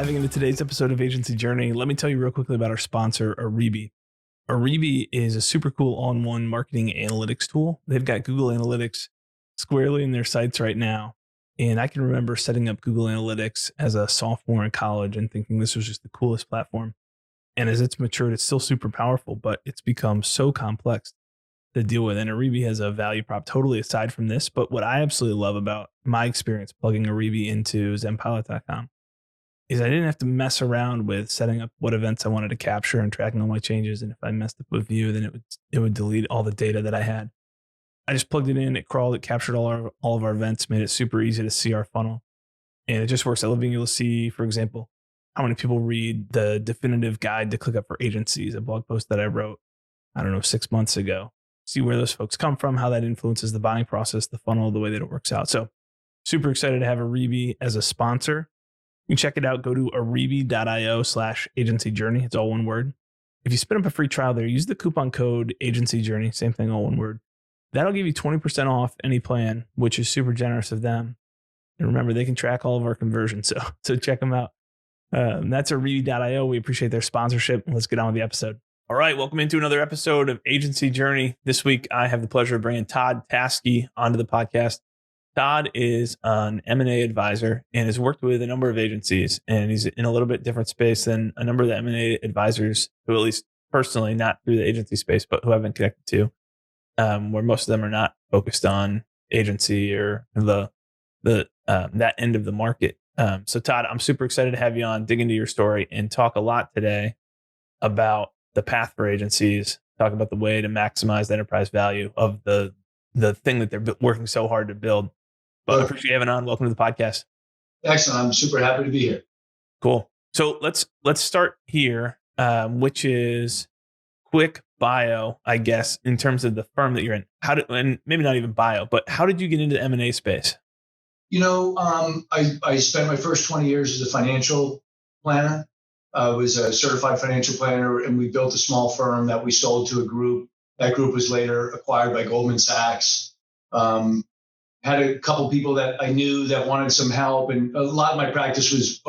Diving into today's episode of Agency Journey, let me tell you real quickly about our sponsor, Aribi. Aribi is a super cool all-in-one marketing analytics tool. They've got Google Analytics squarely in their sites right now. And I can remember setting up Google Analytics as a sophomore in college and thinking this was just the coolest platform. And as it's matured, it's still super powerful, but it's become so complex to deal with. And Aribi has a value prop totally aside from this. But what I absolutely love about my experience plugging Aribi into zenpilot.com is I didn't have to mess around with setting up what events I wanted to capture and tracking all my changes. And if I messed up with view, then it would delete all the data that I had. I just plugged it in, it crawled, it captured all of our events, made it super easy to see our funnel. And it just works. I love being able to see, for example, how many people read the definitive guide to ClickUp for agencies, a blog post that I wrote, 6 months ago. See where those folks come from, how that influences the buying process, the funnel, the way that it works out. So super excited to have Aribi as a sponsor. You can check it out. Go to aribi.io/agencyjourney. It's all one word. If you spin up a free trial there, use the coupon code agencyjourney, same thing, all one word. That'll give you 20% off any plan, which is super generous of them. And remember, they can track all of our conversions. So check them out. That's aribi.io. We appreciate their sponsorship. Let's get on with the episode. All right. Welcome into another episode of Agency Journey. This week, I have the pleasure of bringing Todd Taskey onto the podcast. Todd is an M&A advisor and has worked with a number of agencies, and he's in a little bit different space than a number of the M&A advisors who, at least personally, not through the agency space, but who I've been connected to, where most of them are not focused on agency or that end of the market. So Todd, I'm super excited to have you on, dig into your story, and talk a lot today about the path for agencies, talk about the way to maximize the enterprise value of the thing that they're working so hard to build. But I appreciate you having on. Welcome to the podcast. Excellent. I'm super happy to be here. Cool. So let's start here, which is quick bio, I guess, in terms of the firm that you're in. And maybe not even bio, but how did you get into the M&A space? I spent my first 20 years as a financial planner. I was a certified financial planner, and we built a small firm that we sold to a group. That group was later acquired by Goldman Sachs. Had a couple people that I knew that wanted some help, and a lot of my practice was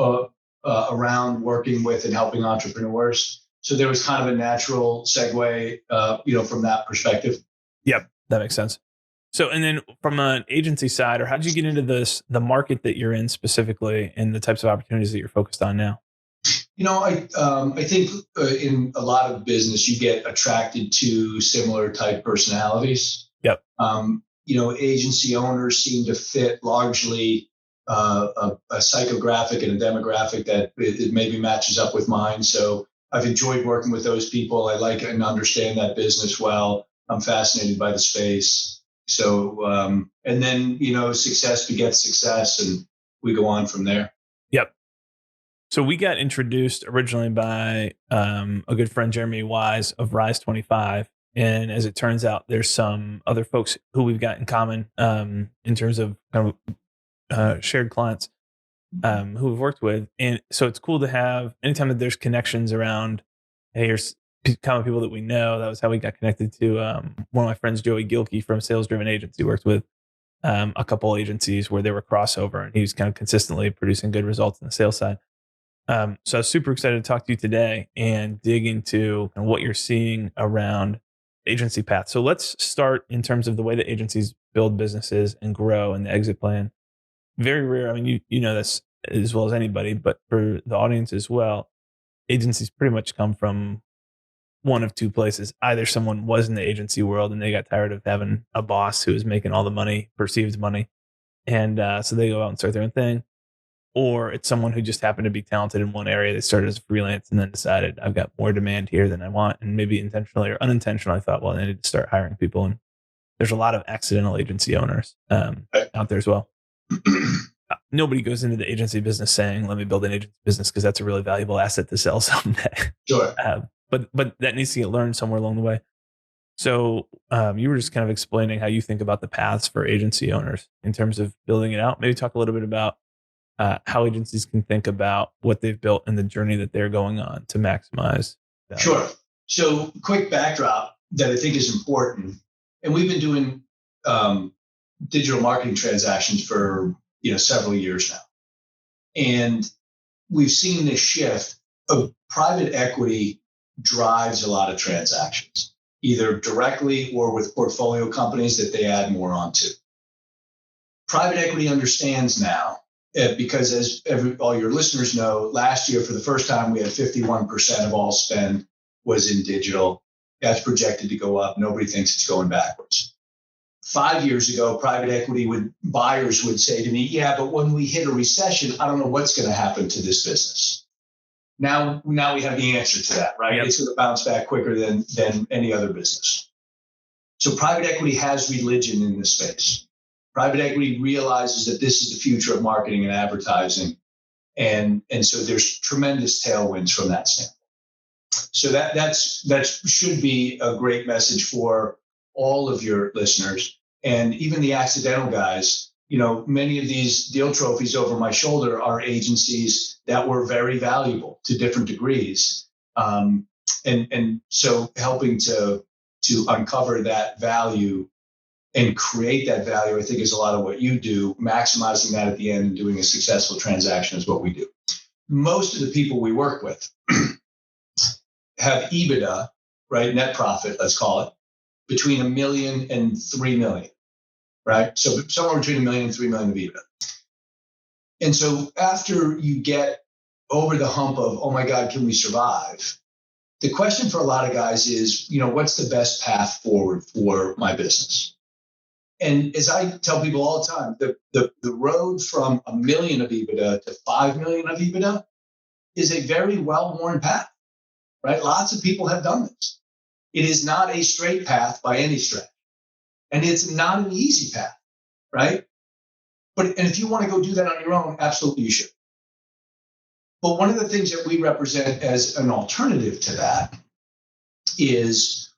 around working with and helping entrepreneurs. So there was kind of a natural segue, from that perspective. Yep, that makes sense. So, and then from an agency side, or how did you get into the market that you're in specifically, and the types of opportunities that you're focused on now? I think in a lot of business, you get attracted to similar type personalities. Yep. Agency owners seem to fit largely a psychographic and a demographic that it maybe matches up with mine. So I've enjoyed working with those people. I like and understand that business well. I'm fascinated by the space. So, and then, success begets success, and we go on from there. Yep. So we got introduced originally by a good friend, Jeremy Wise of Rise 25. And as it turns out, there's some other folks who we've got in common in terms of kind of shared clients who we've worked with. And so it's cool to have, anytime that there's connections around, hey, here's common people that we know. That was how we got connected to one of my friends, Joey Gilkey from Sales Driven Agency, worked with a couple agencies where they were crossover, and he was kind of consistently producing good results on the sales side. So I was super excited to talk to you today and dig into kind of what you're seeing around agency path. So let's start in terms of the way that agencies build businesses and grow, and the exit plan. Very rare. I mean, you know this as well as anybody, but for the audience as well, agencies pretty much come from one of two places. Either someone was in the agency world and they got tired of having a boss who was making all the money, perceived money, and so they go out and start their own thing. Or it's someone who just happened to be talented in one area. They started as a freelance and then decided, I've got more demand here than I want. And maybe intentionally or unintentionally thought, well, I need to start hiring people. And there's a lot of accidental agency owners out there as well. Nobody goes into the agency business saying, let me build an agency business, because that's a really valuable asset to sell someday. Sure. But that needs to get learned somewhere along the way. So you were just kind of explaining how you think about the paths for agency owners in terms of building it out. Maybe talk a little bit about how agencies can think about what they've built and the journey that they're going on to maximize value. Sure. So quick backdrop that I think is important. And we've been doing digital marketing transactions for several years now. And we've seen this shift of private equity drives a lot of transactions, either directly or with portfolio companies that they add more onto. Private equity understands now, because as all your listeners know, last year, for the first time, we had 51% of all spend was in digital. That's projected to go up. Nobody thinks it's going backwards. 5 years ago, private equity buyers would say to me, yeah, but when we hit a recession, I don't know what's going to happen to this business. Now we have the answer to that, right? Yep. It's going to bounce back quicker than any other business. So private equity has religion in this space. Private equity realizes that this is the future of marketing and advertising. And so there's tremendous tailwinds from that standpoint. So that should be a great message for all of your listeners, and even the accidental guys. You know, many of these deal trophies over my shoulder are agencies that were very valuable to different degrees. And so helping to uncover that value and create that value, I think, is a lot of what you do. Maximizing that at the end and doing a successful transaction is what we do. Most of the people we work with have EBITDA, right? Net profit, let's call it, between $1 million and $3 million, right? So somewhere between $1 million and $3 million of EBITDA. And so after you get over the hump of, oh my God, can we survive? The question for a lot of guys is, you know, what's the best path forward for my business? And as I tell people all the time, the road from $1 million of EBITDA to $5 million of EBITDA is a very well-worn path, right? Lots of people have done this. It is not a straight path by any stretch. And it's not an easy path, right? And if you want to go do that on your own, absolutely you should. But one of the things that we represent as an alternative to that is,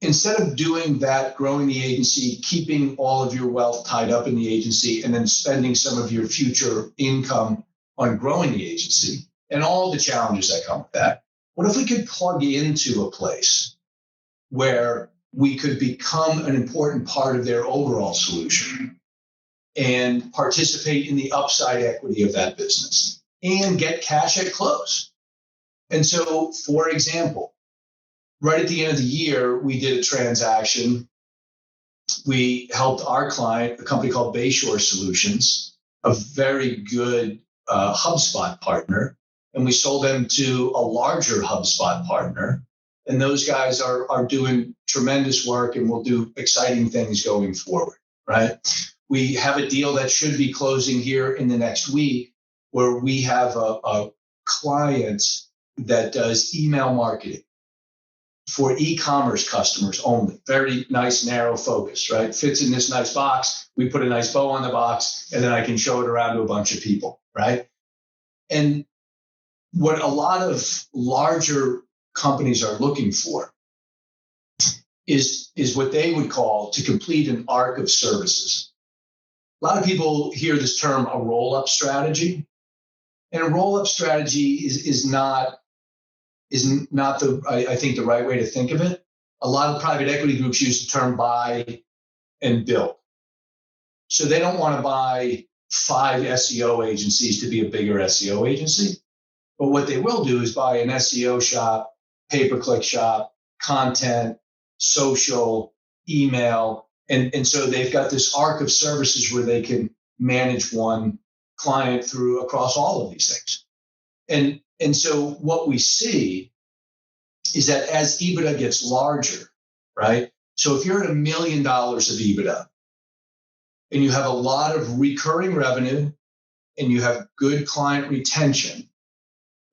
instead of doing that, growing the agency, keeping all of your wealth tied up in the agency, and then spending some of your future income on growing the agency and all the challenges that come with that, what if we could plug into a place where we could become an important part of their overall solution and participate in the upside equity of that business and get cash at close? And so, for example, right at the end of the year, we did a transaction. We helped our client, a company called Bayshore Solutions, a very good HubSpot partner, and we sold them to a larger HubSpot partner. And those guys are doing tremendous work and will do exciting things going forward, right? We have a deal that should be closing here in the next week, where we have a client that does email marketing for e-commerce customers only. Very nice, narrow focus, right? Fits in this nice box. We put a nice bow on the box, and then I can show it around to a bunch of people, right? And what a lot of larger companies are looking for is what they would call to complete an arc of services. A lot of people hear this term, a roll-up strategy. And a roll-up strategy is not I think the right way to think of it. A lot of private equity groups use the term buy and build. So they don't want to buy 5 SEO agencies to be a bigger SEO agency. But what they will do is buy an SEO shop, pay-per-click shop, content, social, email. And so they've got this arc of services where they can manage one client through across all of these things. And so what we see is that as EBITDA gets larger, right? So if you're at $1 million of EBITDA and you have a lot of recurring revenue and you have good client retention,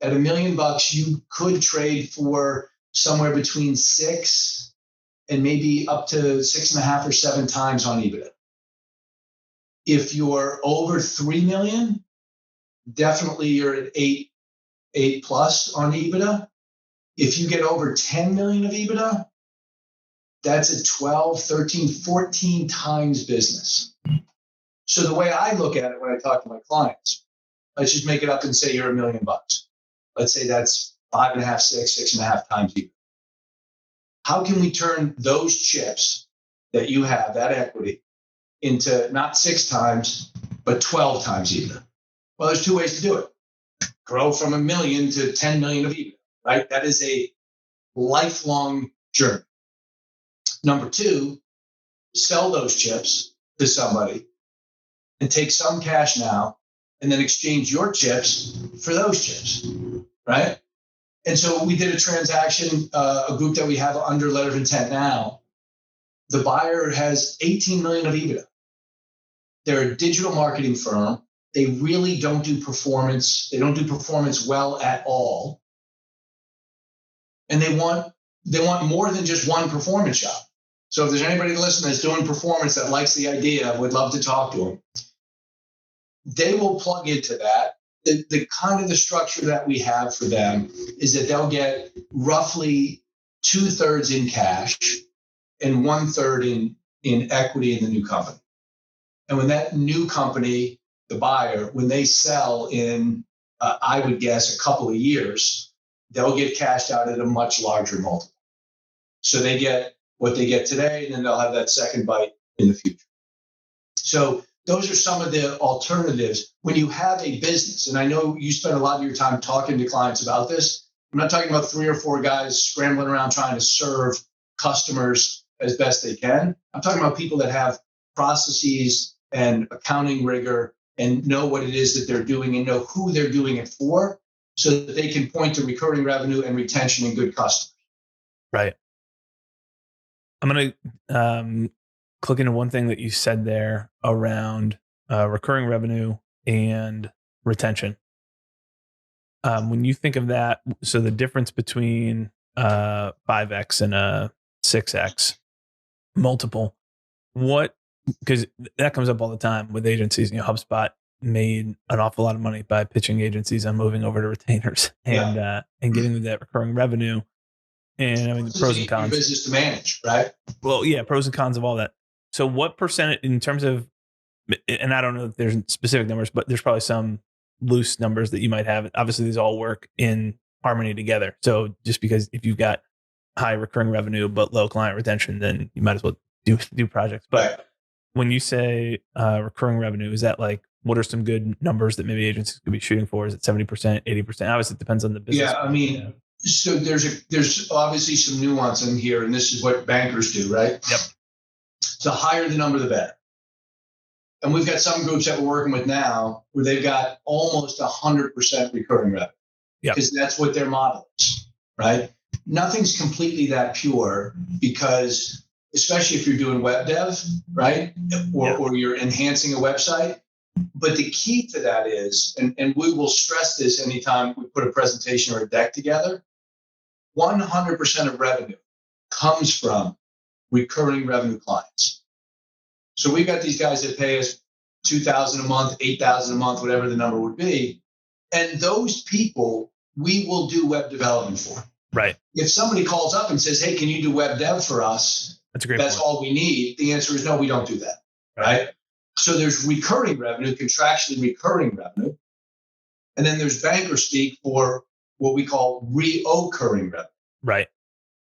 at $1 million, you could trade for somewhere between 6 and maybe up to 6.5 or 7 times on EBITDA. If you're over 3 million, definitely you're at 8 plus on EBITDA. If you get over 10 million of EBITDA, that's a 12, 13, 14 times business. So the way I look at it when I talk to my clients, let's just make it up and say you're $1 million. Let's say that's 5.5, 6, 6.5 times EBITDA. How can we turn those chips that you have, that equity, into not 6 times, but 12 times EBITDA? Well, there's 2 ways to do it. grow from 1 million to 10 million of EBITDA, right? That is a lifelong journey. Number two, sell those chips to somebody and take some cash now and then exchange your chips for those chips, right? And so we did a transaction, a group that we have under letter of intent now. The buyer has 18 million of EBITDA. They're a digital marketing firm. They really don't do performance. They don't do performance well at all. And they want more than just one performance shop. So if there's anybody listening that's doing performance that likes the idea, I would love to talk to them. They will plug into that. The kind of the structure that we have for them is that they'll get roughly 2/3 in cash and 1/3 in equity in the new company. And when that new company, the buyer, when they sell in, I would guess, a couple of years, they'll get cashed out at a much larger multiple. So they get what they get today, and then they'll have that second bite in the future. So those are some of the alternatives when you have a business. And I know you spend a lot of your time talking to clients about this. I'm not talking about 3 or 4 guys scrambling around trying to serve customers as best they can. I'm talking about people that have processes and accounting rigor and know what it is that they're doing and know who they're doing it for so that they can point to recurring revenue and retention and good customers. Right. I'm going to click into one thing that you said there around recurring revenue and retention. When you think of that, so the difference between 5x and a 6x multiple, because that comes up all the time with agencies. HubSpot made an awful lot of money by pitching agencies on moving over to retainers and getting that recurring revenue. And I mean, the pros and cons. Business to manage, right? Well, yeah, pros and cons of all that. So what percentage in terms of, and I don't know if there's specific numbers, but there's probably some loose numbers that you might have. Obviously, these all work in harmony together. So just because if you've got high recurring revenue but low client retention, then you might as well do projects. But when you say recurring revenue, is that like, what are some good numbers that maybe agencies could be shooting for? Is it 70%, 80%? Obviously, it depends on the business. Yeah, I mean, so there's obviously some nuance in here, and this is what bankers do, right? Yep. The higher the number, the better. And we've got some groups that we're working with now where they've got almost 100% recurring revenue. Yep. Because that's what their model is, right? Nothing's completely that pure because, especially if you're doing web dev, right? Or you're enhancing a website. But the key to that is, and we will stress this anytime we put a presentation or a deck together, 100% of revenue comes from recurring revenue clients. So we've got these guys that pay us $2,000 a month, $8,000 a month, whatever the number would be. And those people, we will do web development for. Right. If somebody calls up and says, hey, can you do web dev for us? That's a great That's point. all we need. The answer is no, we don't do that. Right. So there's recurring revenue, contractually recurring revenue. And then there's banker speak for what we call reoccurring revenue. Right.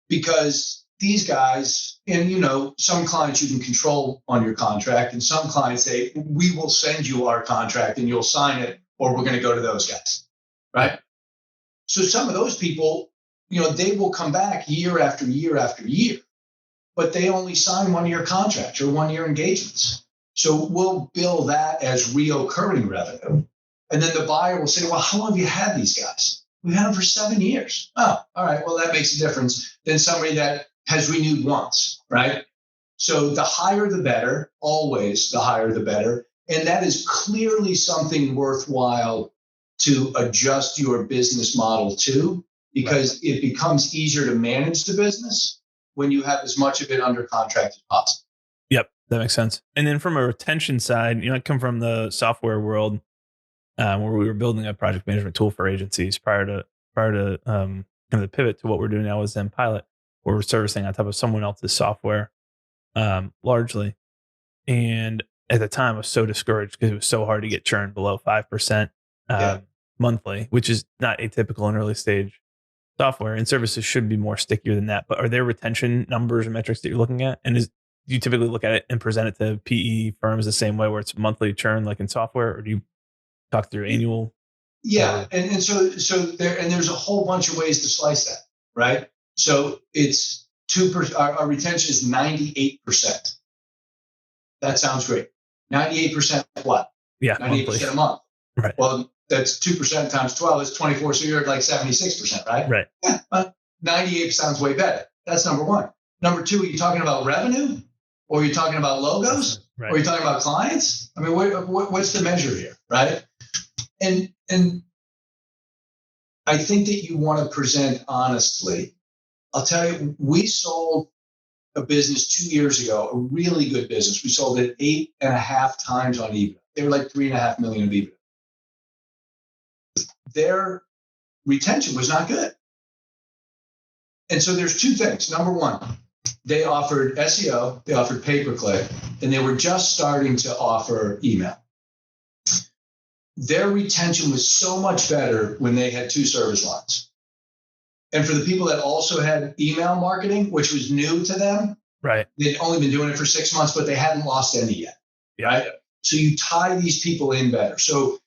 Because these guys, and some clients you can control on your contract, and some clients say, we will send you our contract and you'll sign it, or we're going to go to those guys. Right. So some of those people, they will come back year after year after year, but they only sign 1-year contracts or 1-year engagements. So we'll bill that as reoccurring revenue. And then the buyer will say, well, how long have you had these guys? We've had them for 7 years. Oh, all right. Well, that makes a difference than somebody that has renewed once, right? So the higher the better, always the higher the better. And that is clearly something worthwhile to adjust your business model to, because it becomes easier to manage the business when you have as much of it under contract as possible. Yep, that makes sense. And then from a retention side, I come from the software world where we were building a project management tool for agencies prior to kind of the pivot to what we're doing now with Zen Pilot, where we're servicing on top of someone else's software largely. And at the time, I was so discouraged because it was so hard to get churn below 5% monthly, which is not atypical in early stage software. And services should be more stickier than that. But are there retention numbers or metrics that you're looking at? And do you typically look at it and present it to PE firms the same way, where it's monthly churn like in software, or do you talk through annual? Yeah, and so there's a whole bunch of ways to slice that, right? So it's 2%. Our retention is 98%. That sounds great. 98% what? Yeah, 98% a month. Right. Well, that's 2% times 12 is 24. So you're at like 76%, right? Right. Yeah. 98 sounds way better. That's number one. Number two, are you talking about revenue? Or are you talking about logos? Right. Or are you talking about clients? I mean, what's the measure here, right? And I think that you want to present honestly. I'll tell you, we sold a business 2 years ago, a really good business. We sold it 8.5 times on EBITDA. They were like 3.5 million of EBITDA. Their retention was not good. And so there's two things. Number one, they offered SEO, they offered pay-per-click, and they were just starting to offer email. Their retention was so much better when they had two service lines. And for the people that also had email marketing, which was new to them, right, they'd only been doing it for 6 months, but they hadn't lost any yet, right? So you tie these people in better. So,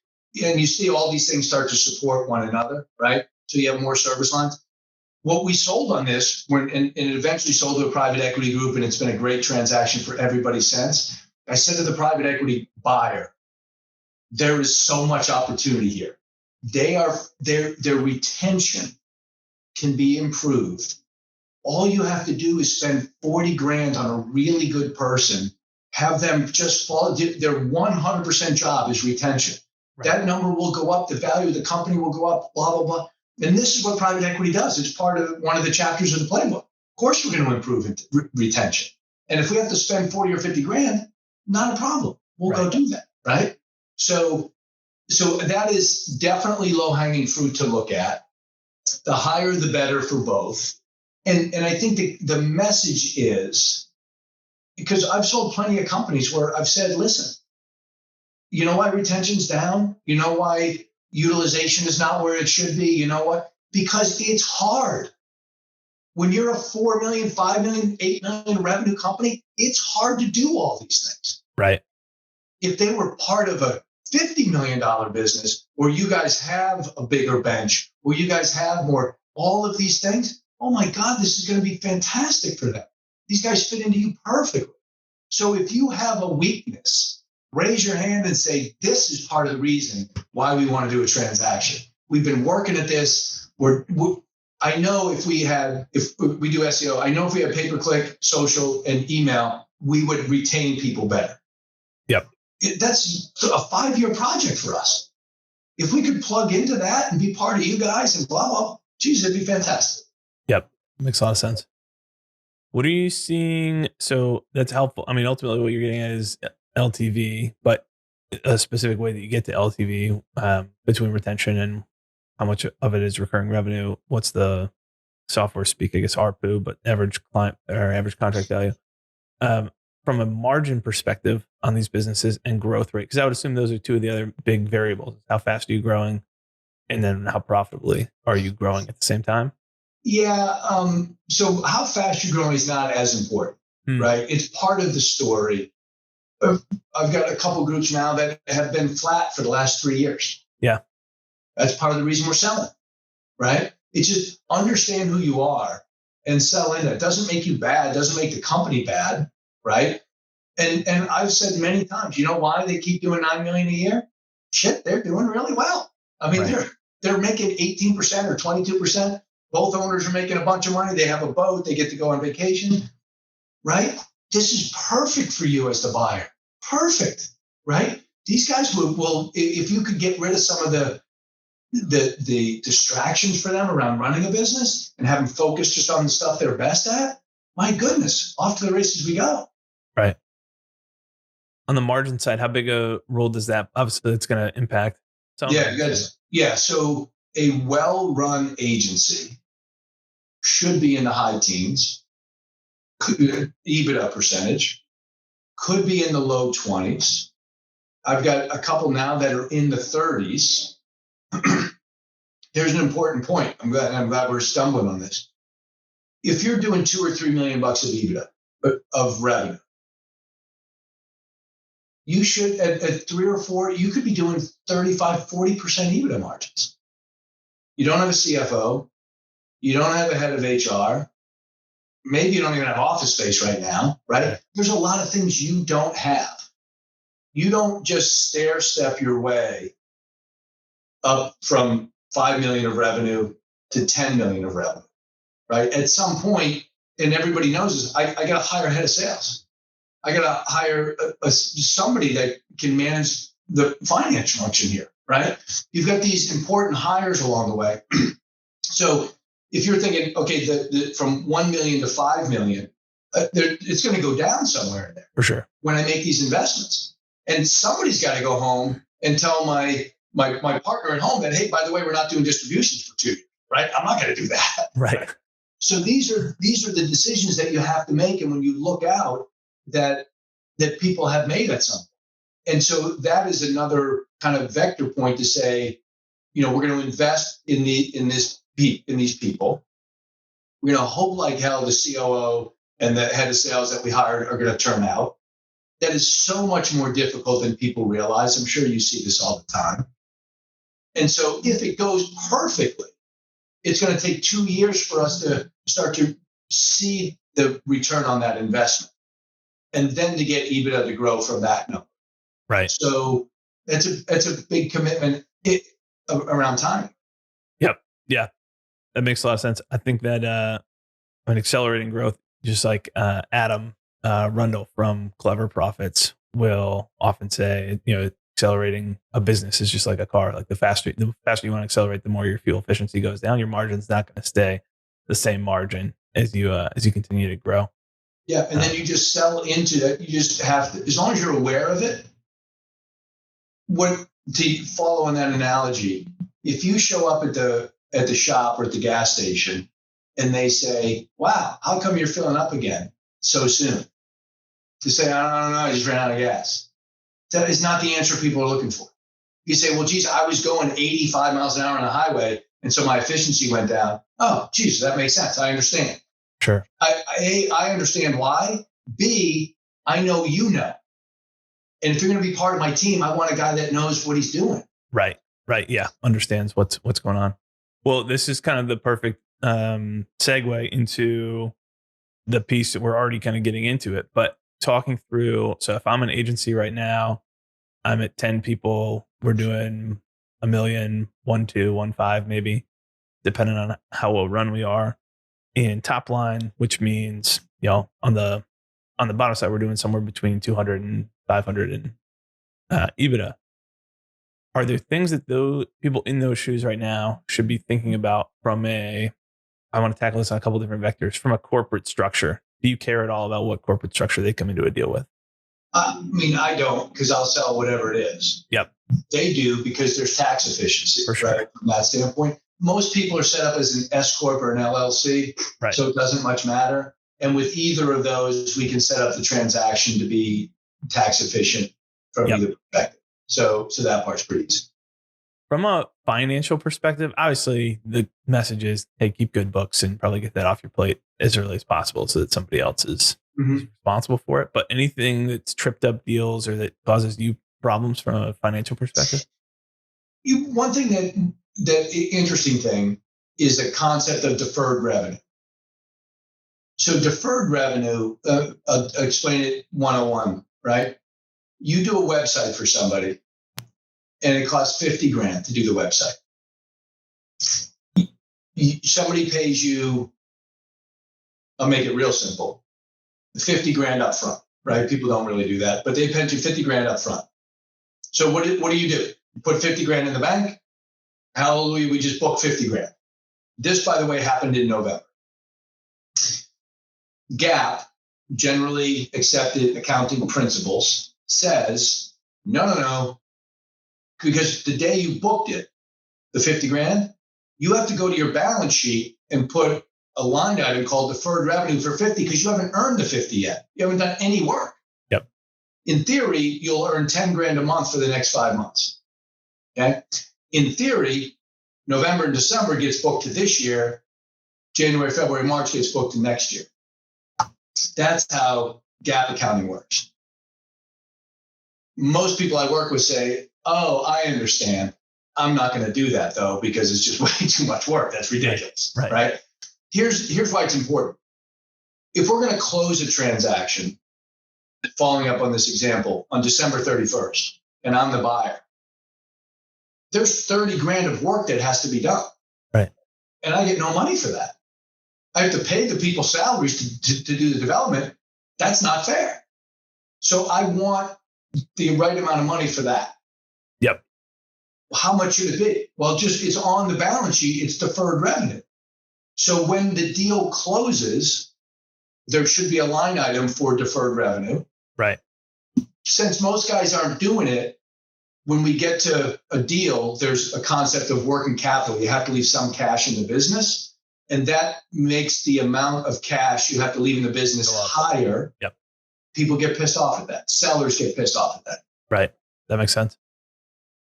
and you see all these things start to support one another, right? So you have more service lines. What we sold on this, and it eventually sold to a private equity group, and it's been a great transaction for everybody since. I said to the private equity buyer, there is so much opportunity here. Their retention can be improved. All you have to do is spend 40 grand on a really good person, have them just follow their 100% job is retention. Right. That number will go up. The value of the company will go up, blah, blah, blah. And this is what private equity does. It's part of one of the chapters of the playbook. Of course, we're going to improve retention. And if we have to spend 40 or 50 grand, not a problem. We'll go do that, right? So that is definitely low-hanging fruit to look at. The higher, the better for both. And I think the message is, because I've sold plenty of companies where I've said, listen, you know why retention's down? You know why utilization is not where it should be? You know what? Because it's hard. When you're a 4 million, 5 million, 8 million revenue company, it's hard to do all these things. Right. If they were part of a $50 million business where you guys have a bigger bench, where you guys have more, all of these things, oh my God, this is going to be fantastic for them. These guys fit into you perfectly. So if you have a weakness, raise your hand and say, this is part of the reason why we want to do a transaction. We've been working at this. I know if we do SEO, I know if we have pay-per-click, social, and email, we would retain people better. Yep. That's a 5-year project for us. If we could plug into that and be part of you guys and blah, blah, geez, it'd be fantastic. Yep. Makes a lot of sense. What are you seeing? So that's helpful. I mean, ultimately what you're getting at is LTV, but a specific way that you get to LTV between retention and how much of it is recurring revenue. What's the software speak? I guess ARPU, but average client or average contract value. From a margin perspective on these businesses and growth rate, because I would assume those are two of the other big variables. How fast are you growing? And then how profitably are you growing at the same time? Yeah. So how fast you're growing is not as important, right? It's part of the story. I've got a couple groups now that have been flat for the last 3 years. Yeah. That's part of the reason we're selling, right? It's just understand who you are and sell in it. It doesn't make you bad. It doesn't make the company bad, right? And I've said many times, you know why they keep doing 9 million a year? Shit, they're doing really well. I mean, they're making 18% or 22%. Both owners are making a bunch of money. They have a boat. They get to go on vacation, right? This is perfect for you as the buyer. Perfect, right? These guys will if you could get rid of some of the distractions for them around running a business and have them focus just on the stuff they're best at, my goodness, off to the races we go. Right. On the margin side, how big a role does that? Obviously, it's going to impact. Yeah. So a well-run agency should be in the high teens, EBITDA percentage, could be in the low 20s. I've got a couple now that are in the 30s. There's an important point. I'm glad we're stumbling on this. If you're doing $2 or $3 million of EBITDA of revenue, you should, at 3 or 4, you could be doing 35, 40% EBITDA margins. You don't have a CFO. You don't have a head of HR. Maybe you don't even have office space right now, right? There's a lot of things you don't have. You don't just stair step your way up from 5 million of revenue to 10 million of revenue, right? At some point, and everybody knows this, I got to hire a head of sales. I got to hire somebody that can manage the finance function here, right? You've got these important hires along the way. So if you're thinking, okay, from 1 million to 5 million, it's going to go down somewhere in there. For sure. When I make these investments. And somebody's got to go home and tell my partner at home that, hey, by the way, we're not doing distributions for 2 years, right? I'm not going to do that. Right. So these are the decisions that you have to make. And when you look out, that people have made at some point. And so that is another kind of vector point to say, we're going to invest in these people. We're going to hope like hell the COO and the head of sales that we hired are going to turn out. That is so much more difficult than people realize. I'm sure you see this all the time. And so if it goes perfectly, it's going to take 2 years for us to start to see the return on that investment, and then to get EBITDA to grow from that number. Right. So that's a big commitment around time. Yep. Yeah. That makes a lot of sense. I think that an accelerating growth, just like Adam Rundle from Clever Profits will often say, accelerating a business is just like a car. Like the faster you want to accelerate, the more your fuel efficiency goes down. Your margin's not going to stay the same margin as you continue to grow. Yeah, and then you just sell into that. You just have to, as long as you're aware of it. What to follow on that analogy? If you show up at the shop or at the gas station, and they say, "Wow, how come you're filling up again so soon?" To say, "I don't know, I just ran out of gas." That is not the answer people are looking for. You say, "Well, geez, I was going 85 miles an hour on the highway, and so my efficiency went down." Oh, geez, that makes sense. I understand. Sure. I understand why. B, I know you know. And if you're going to be part of my team, I want a guy that knows what he's doing. Right. Yeah. Understands what's going on. Well, this is kind of the perfect segue into the piece that we're already kind of getting into it, but talking through. So if I'm an agency right now, I'm at 10 people. We're doing $1 million, 1, 2, 1, 5, maybe, depending on how well run we are in top line, which means, on the bottom side, we're doing somewhere between 200 and 500 in EBITDA. Are there things that those people in those shoes right now should be thinking about I want to tackle this on a couple of different vectors, from a corporate structure? Do you care at all about what corporate structure they come into a deal with? I mean, I don't, because I'll sell whatever it is. Yep. They do because there's tax efficiency. For sure. Right? From that standpoint. Most people are set up as an S Corp or an LLC, right. So it doesn't much matter. And with either of those, we can set up the transaction to be tax efficient from either perspective. So that part's pretty easy. From a financial perspective, obviously the message is, hey, keep good books and probably get that off your plate as early as possible so that somebody else is responsible for it. But anything that's tripped up deals or that causes you problems from a financial perspective? One thing that interesting thing is the concept of deferred revenue. So deferred revenue, I'll explain it 101, right? You do a website for somebody and it costs 50 grand to do the website. Somebody pays you, I'll make it real simple, 50 grand up front, right? People don't really do that, but they pay you 50 grand up front. So what do? You put 50 grand in the bank. Hallelujah, we just booked 50 grand. This, by the way, happened in November. GAAP, generally accepted accounting principles, says, no. Because the day you booked it, the 50 grand, you have to go to your balance sheet and put a line item called deferred revenue for 50 because you haven't earned the 50 yet. You haven't done any work. Yep. In theory, you'll earn 10 grand a month for the next 5 months. Okay. In theory, November and December gets booked to this year. January, February, March gets booked to next year. That's how GAAP accounting works. most people I work with say, oh, I understand. I'm not going to do that though, because it's just way too much work. That's ridiculous, right? Here's why it's important. If we're going to close a transaction, following up on this example, on December 31st, and I'm the buyer, there's 30 grand of work that has to be done. Right. And I get no money for that. I have to pay the people salaries to do the development. That's not fair. So I want the right amount of money for that. Yep. How much should it be? Well, it's on the balance sheet. It's deferred revenue. So when the deal closes, there should be a line item for deferred revenue. Right. Since most guys aren't doing it, when we get to a deal, there's a concept of working capital. You have to leave some cash in the business, and that makes the amount of cash you have to leave in the business higher. Yep. People get pissed off at that. Sellers get pissed off at that. Right. That makes sense.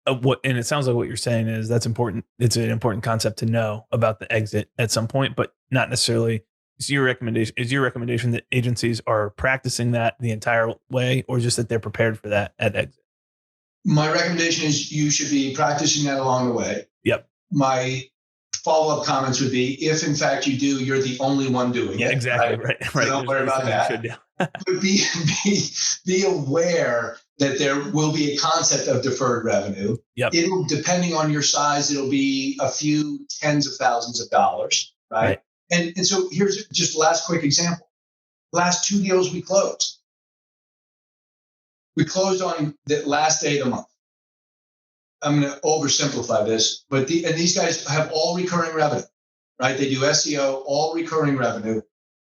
And it sounds like what you're saying is that's important. It's an important concept to know about the exit at some point, but not necessarily. Is your recommendation that agencies are practicing that the entire way, or just that they're prepared for that at exit? My recommendation is you should be practicing that along the way. Yep. My follow-up comments would be, if in fact you do, you're the only one doing it. Yeah, exactly. Right. So don't worry about that. But be aware that there will be a concept of deferred revenue. Yep. It'll, depending on your size, it'll be a few tens of thousands of dollars, right? And so here's just last quick example. Last 2 deals we closed. We closed on the last day of the month. I'm going to oversimplify this, but these guys have all recurring revenue, right? They do SEO, all recurring revenue.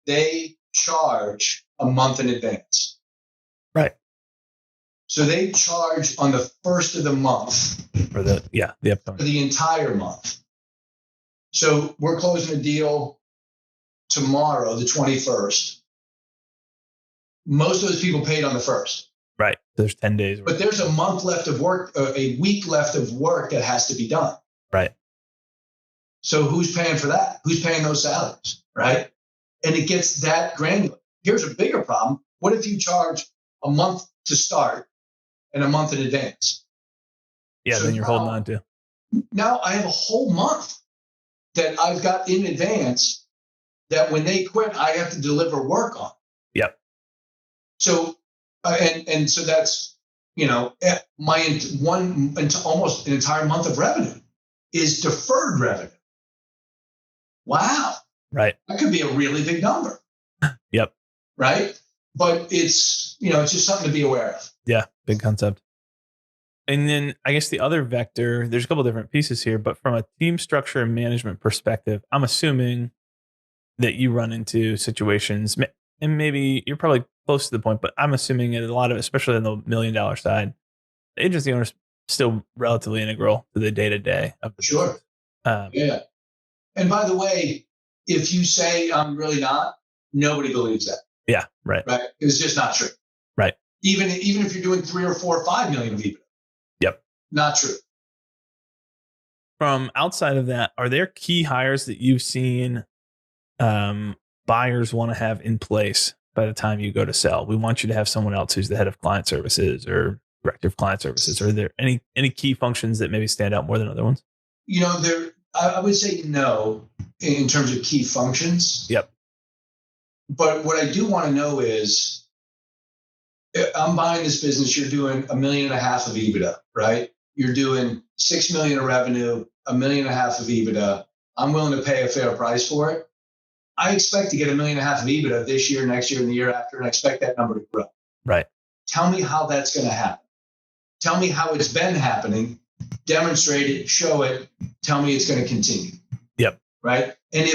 They charge a month in advance. Right. So they charge on the first of the month for the upcoming, for the entire month. So we're closing a deal tomorrow, the 21st. Most of those people paid on the 1st. Right. There's 10 days. But there's a month left of work, a week left of work that has to be done. Right. So who's paying for that? Who's paying those salaries? Right. And it gets that granular. Here's a bigger problem. What if you charge a month to start and a month in advance? Yeah, so then you're holding on to. Now I have a whole month that I've got in advance that when they quit, I have to deliver work on. Yep. So, and so that's, my almost an entire month of revenue is deferred revenue. Wow. Right. That could be a really big number. Yep. Right. But it's just something to be aware of. Yeah. Big concept. And then I guess the other vector, there's a couple different pieces here, but from a team structure and management perspective, I'm assuming that you run into situations, and maybe you're probably close to the point, but I'm assuming that a lot of, especially on the $1 million side, the agency owner's still relatively integral to the day-to-day of the Sure. business. Yeah. And by the way, if you say I'm really not, nobody believes that. Yeah. Right. Right. It's just not true. Right. Even if you're doing 3 or 4 or 5 million of EBITDA. Yep. Not true. From outside of that, are there key hires that you've seen buyers want to have in place by the time you go to sell? We want you to have someone else who's the head of client services or director of client services. Are there any key functions that maybe stand out more than other ones? I would say no in terms of key functions. Yep. But what I do want to know is, I'm buying this business. You're doing $1.5 million of EBITDA, right? You're doing $6 million of revenue, $1.5 million of EBITDA. I'm willing to pay a fair price for it. I expect to get $1.5 million of EBITDA this year, next year, and the year after, and I expect that number to grow. Right. Tell me how that's going to happen. Tell me how it's been happening. Demonstrate it, show it. Tell me it's going to continue. Yep. Right. And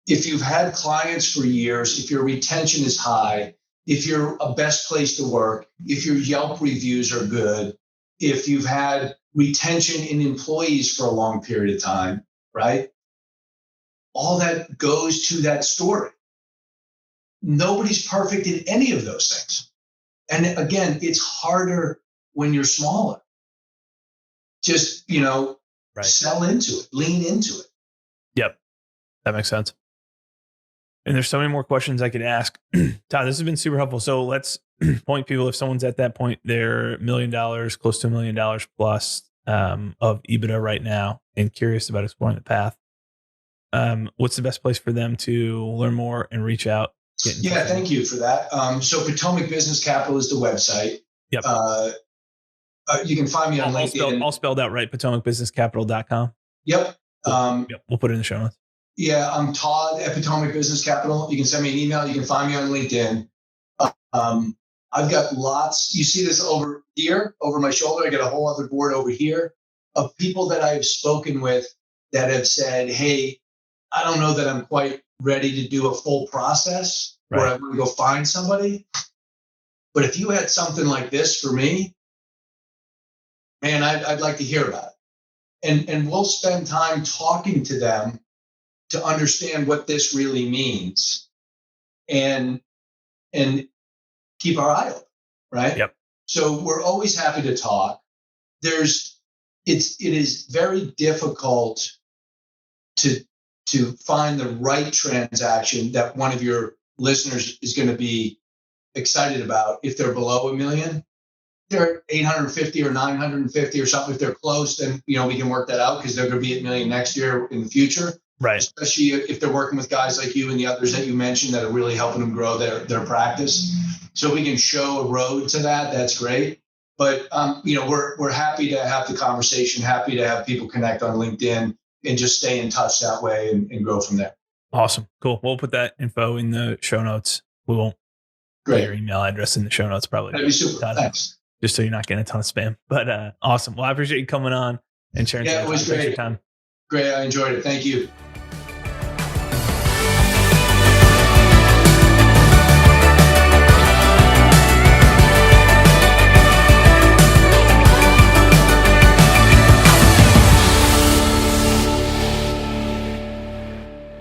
if you've had clients for years, if your retention is high, if you're a best place to work, if your Yelp reviews are good, if you've had retention in employees for a long period of time, right? All that goes to that story. Nobody's perfect in any of those things. And again, it's harder when you're smaller. Just, right. Sell into it, lean into it. Yep. That makes sense. And there's so many more questions I could ask. Todd, this has been super helpful. So let's point people, if someone's at that point, they're $1 million, close to $1 million plus of EBITDA right now, and curious about exploring the path. What's the best place for them to learn more and reach out? Yeah, thank you for that. So Potomac Business Capital is the website. Yep. You can find me on LinkedIn. All spelled out right, PotomacBusinessCapital.com. Yep. Yep. We'll put it in the show notes. Yeah, I'm Todd at Potomac Business Capital. You can send me an email. You can find me on LinkedIn. I've got lots. You see this over here, over my shoulder. I got a whole other board over here of people that I've spoken with that have said, hey, I don't know that I'm quite ready to do a full process where I'm going to go find somebody. But if you had something like this for me, man, I'd like to hear about it. And we'll spend time talking to them to understand what this really means and keep our eye open, right? Yep. So we're always happy to talk. It is very difficult to find the right transaction that one of your listeners is going to be excited about if they're below $1 million. They're 850 or 950 or something. If they're close, then we can work that out because they're going to be at $1 million next year in the future. Right. Especially if they're working with guys like you and the others that you mentioned that are really helping them grow their practice. So we can show a road to that. That's great. But we're happy to have the conversation. Happy to have people connect on LinkedIn and just stay in touch that way and grow from there. Awesome. Cool. We'll put that info in the show notes. We won't put your email address in the show notes, probably. That'd be super. Thanks. Just so you're not getting a ton of spam. But awesome. Well, I appreciate you coming on and sharing. Yeah, it was great. Time. Great. I enjoyed it. Thank you.